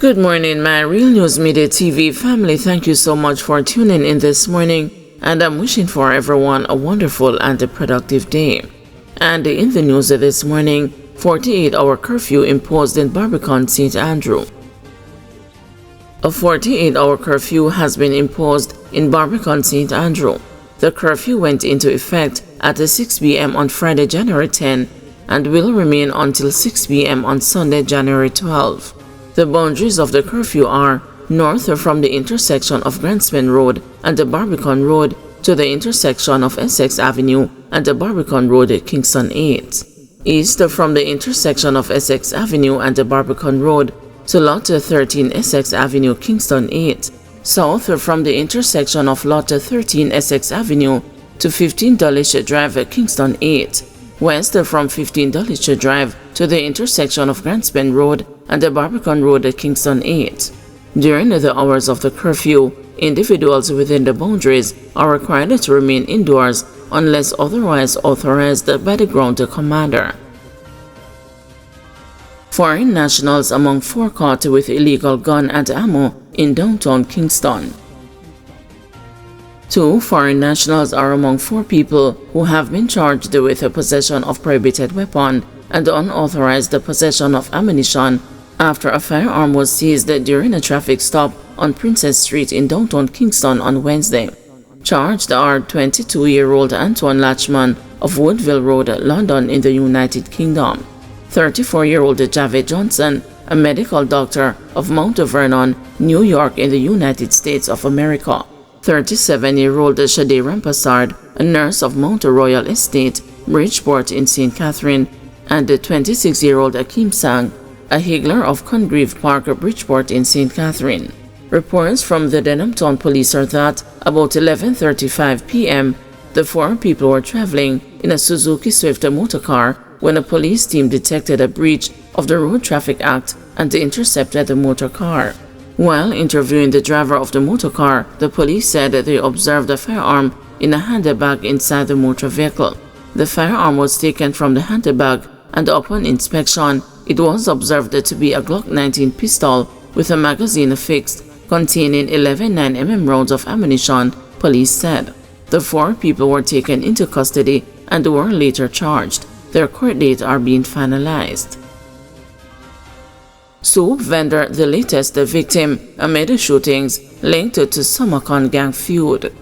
Good morning, my Real News Midday TV family. Thank you so much for tuning in this morning, and I'm wishing for everyone a wonderful and a productive day. And in the news this morning, 48-hour curfew imposed in Barbican, St. Andrew. A 48-hour curfew has been imposed in Barbican, St. Andrew. The curfew went into effect at 6 p.m. on Friday, January 10, and will remain until 6 p.m. on Sunday, January 12. The boundaries of the curfew are north from the intersection of Grantspan Road and the Barbican Road to the intersection of Essex Avenue and the Barbican Road at Kingston 8. East from the intersection of Essex Avenue and the Barbican Road to Lot 13 Essex Avenue, Kingston 8. South from the intersection of Lot 13 Essex Avenue to 15 Dulwich Drive, Kingston 8. West from 15 Dulwich Drive to the intersection of Grantspan Road and the Barbican Road at Kingston 8. During the hours of the curfew, individuals within the boundaries are required to remain indoors unless otherwise authorized by the ground commander. Foreign nationals among 4 caught with illegal gun and ammo in downtown Kingston. 2 foreign nationals are among 4 people who have been charged with the possession of prohibited weapon and unauthorized possession of ammunition after a firearm was seized during a traffic stop on Princess Street in downtown Kingston on Wednesday. Charged are 22-year-old Antoine Latchman of Woodville Road, London in the United Kingdom, 34-year-old Javed Johnson, a medical doctor of Mount Vernon, New York in the United States of America, 37-year-old Shade Rampassard, a nurse of Mount Royal Estate, Bridgeport in St. Catherine, and the 26-year-old Akeem Sang, a higgler of Congreve Park, Bridgeport in St. Catherine. Reports from the Denham Town Police are that about 11:35 p.m., the 4 people were traveling in a Suzuki Swift motorcar when a police team detected a breach of the Road Traffic Act and intercepted the motor car. While interviewing the driver of the motorcar, the police said that they observed a firearm in a handbag inside the motor vehicle. The firearm was taken from the handbag, and upon inspection, it was observed to be a Glock 19 pistol with a magazine affixed containing 11 9mm rounds of ammunition, police said. The 4 people were taken into custody and were later charged. Their court dates are being finalized. Soup vendor, the latest victim amid shootings linked to Samacan gang feud.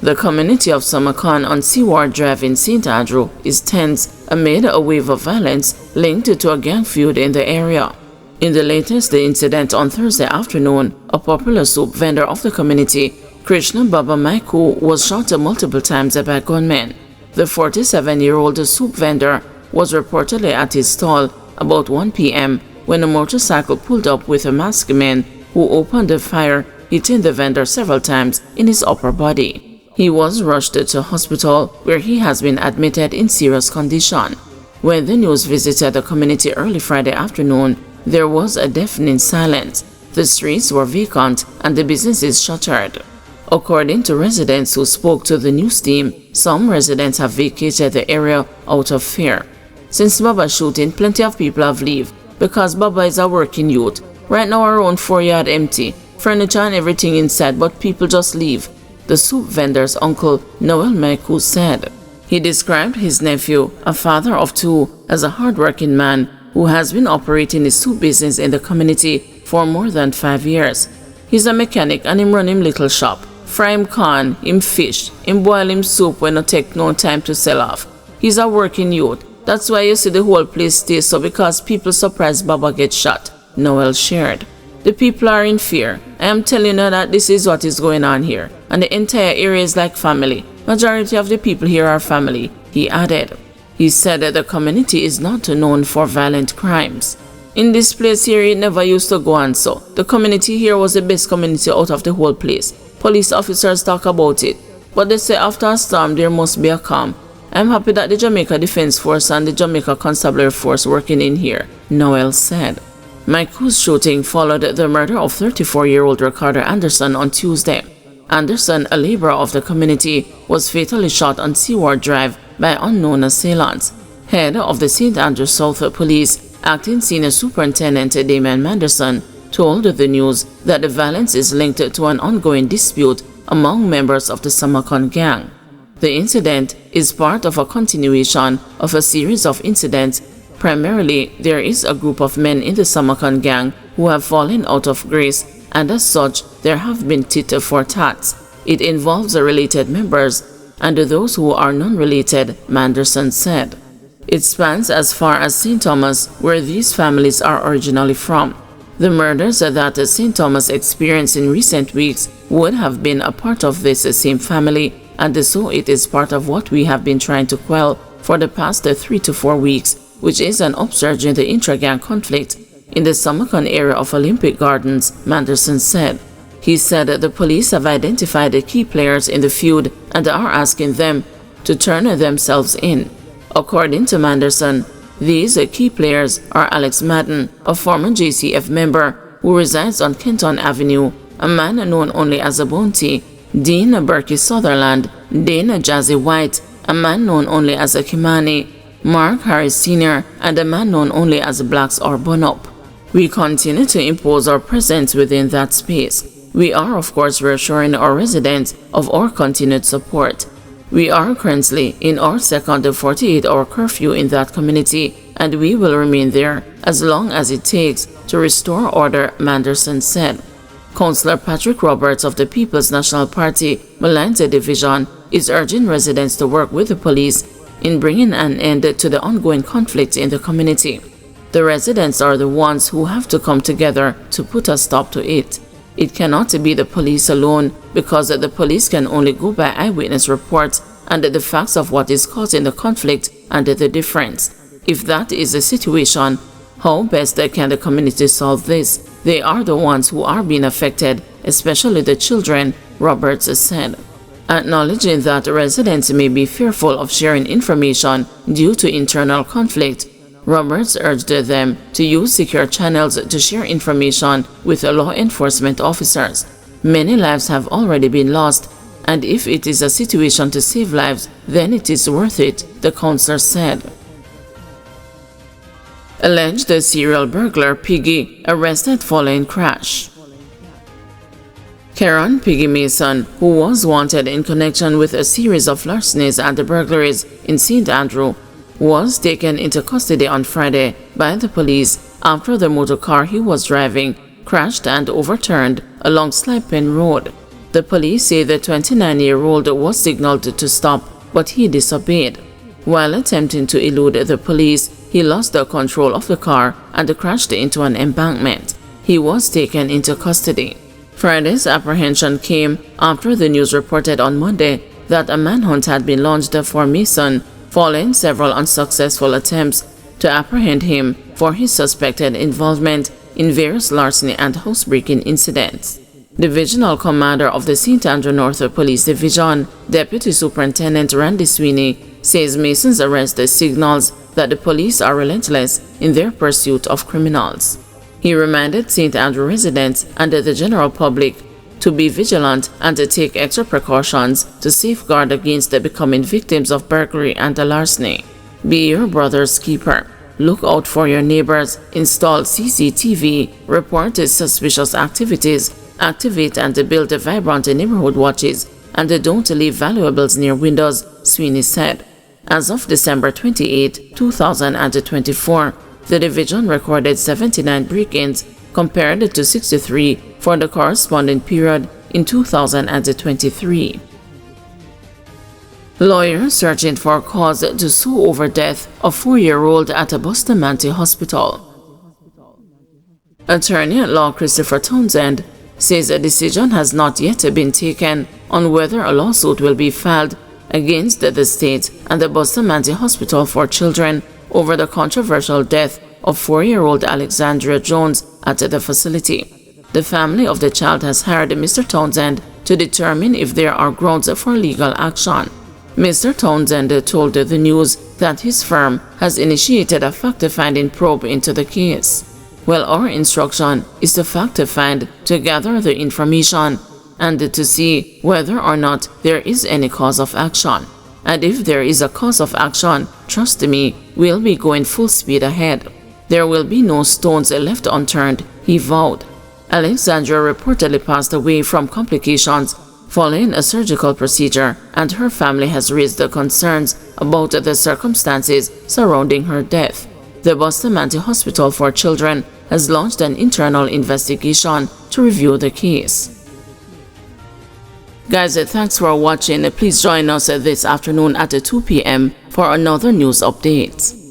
The community of Samacan on Seaward Drive in St. Andrew is tense amid a wave of violence linked to a gang feud in the area. In the latest incident on Thursday afternoon, a popular soup vendor of the community, Krishna Baba Maiku, was shot multiple times by gunmen. The 47-year-old soup vendor was reportedly at his stall about 1 p.m. when a motorcycle pulled up with a masked man who opened a fire, hitting the vendor several times in his upper body. He was rushed to hospital where he has been admitted in serious condition. When the news visited the community early Friday afternoon, there was a deafening silence. The streets were vacant and the businesses shuttered. According to residents who spoke to the news team, some residents have vacated the area out of fear. Since Baba's shooting, plenty of people have left because Baba is a working youth. Right now our own 4-yard empty, furniture and everything inside, but people just leave, the soup vendor's uncle Noel Maiku said. He described his nephew, a father of 2, as a hard-working man who has been operating his soup business in the community for more than 5 years. He's a mechanic and him run him little shop. Fry him corn, him fish, him boil him soup when it take no time to sell off. He's a working youth. That's why you see the whole place stay so, because people surprised Baba get shot, Noel shared. The people are in fear. I am telling you that this is what is going on here, and the entire area is like family. Majority of the people here are family, he added. He said that the community is not known for violent crimes. In this place here, it never used to go on so. The community here was the best community out of the whole place. Police officers talk about it, but they say after a storm there must be a calm. I'm happy that the Jamaica Defense Force and the Jamaica Constabulary Force working in here, Noel said. Maiku's shooting followed the murder of 34-year-old Ricardo Anderson on Tuesday. Anderson, a laborer of the community, was fatally shot on Seaward Drive by unknown assailants. Head of the St. Andrew South Police, Acting Senior Superintendent Damon Manderson told the news that the violence is linked to an ongoing dispute among members of the Samacan gang. The incident is part of a continuation of a series of incidents. Primarily, there is a group of men in the Samacan gang who have fallen out of grace, and as such, there have been tit for tat. It involves the related members and those who are non-related, Manderson said. It spans as far as St. Thomas, where these families are originally from. The murders that St. Thomas experienced in recent weeks would have been a part of this same family, and so it is part of what we have been trying to quell for the past 3 to 4 weeks, which is an upsurge in the intra-gang conflict in the Samacan area of Olympic Gardens, Manderson said. He said that the police have identified the key players in the feud and are asking them to turn themselves in. According to Manderson, these key players are Alex Madden, a former JCF member who resides on Kenton Avenue, a man known only as a Bounty, Dean Berkey Sutherland, Dana Jazzy White, a man known only as a Kimani, Mark Harris Sr., and a man known only as Blacks or Bonup. We continue to impose our presence within that space. We are, of course, reassuring our residents of our continued support. We are currently in our second 48-hour curfew in that community, and we will remain there as long as it takes to restore order, Manderson said. Councillor Patrick Roberts of the People's National Party, Malante Division, is urging residents to work with the police in bringing an end to the ongoing conflict in the community. The residents are the ones who have to come together to put a stop to it. It cannot be the police alone, because the police can only go by eyewitness reports and the facts of what is causing the conflict and the difference. If that is the situation, how best can the community solve this? They are the ones who are being affected, especially the children, Roberts said. Acknowledging that residents may be fearful of sharing information due to internal conflict, Roberts urged them to use secure channels to share information with law enforcement officers. Many lives have already been lost, and if it is a situation to save lives, then it is worth it, the councillor said. Alleged serial burglar Piggy arrested following crash. Karen Piggy Mason, who was wanted in connection with a series of larcenies and burglaries in St. Andrew, was taken into custody on Friday by the police after the motor car he was driving crashed and overturned along Slipen Road. The police say the 29-year-old was signaled to stop, but he disobeyed. While attempting to elude the police, he lost the control of the car and crashed into an embankment. He was taken into custody. Friday's apprehension came after the news reported on Monday that a manhunt had been launched for Mason following several unsuccessful attempts to apprehend him for his suspected involvement in various larceny and housebreaking incidents. Divisional Commander of the St. Andrew North Police Division, Deputy Superintendent Randy Sweeney, says Mason's arrest signals that the police are relentless in their pursuit of criminals. He reminded St. Andrew residents and the general public to be vigilant and to take extra precautions to safeguard against becoming victims of burglary and larceny. Be your brother's keeper. Look out for your neighbors, install CCTV, report suspicious activities, activate and build vibrant neighborhood watches, and don't leave valuables near windows, Sweeney said. As of December 28, 2024, the division recorded 79 break-ins compared to 63 for the corresponding period in 2023. Lawyers searching for cause to sue over death of 4-year-old at a Bustamante hospital. Attorney-at-law Christopher Townsend says a decision has not yet been taken on whether a lawsuit will be filed against the state and the Bustamante Hospital for Children over the controversial death of 4-year-old Alexandria Jones at the facility. The family of the child has hired Mr. Townsend to determine if there are grounds for legal action. Mr. Townsend told the news that his firm has initiated a fact-finding probe into the case. Well, our instruction is to fact-find, to gather the information, and to see whether or not there is any cause of action. And if there is a cause of action, trust me, we'll be going full speed ahead. There will be no stones left unturned, he vowed. Alexandra reportedly passed away from complications following a surgical procedure, and her family has raised the concerns about the circumstances surrounding her death. The Bustamante Hospital for Children has launched an internal investigation to review the case. Guys, thanks for watching. Please join us this afternoon at 2 p.m. for another news update.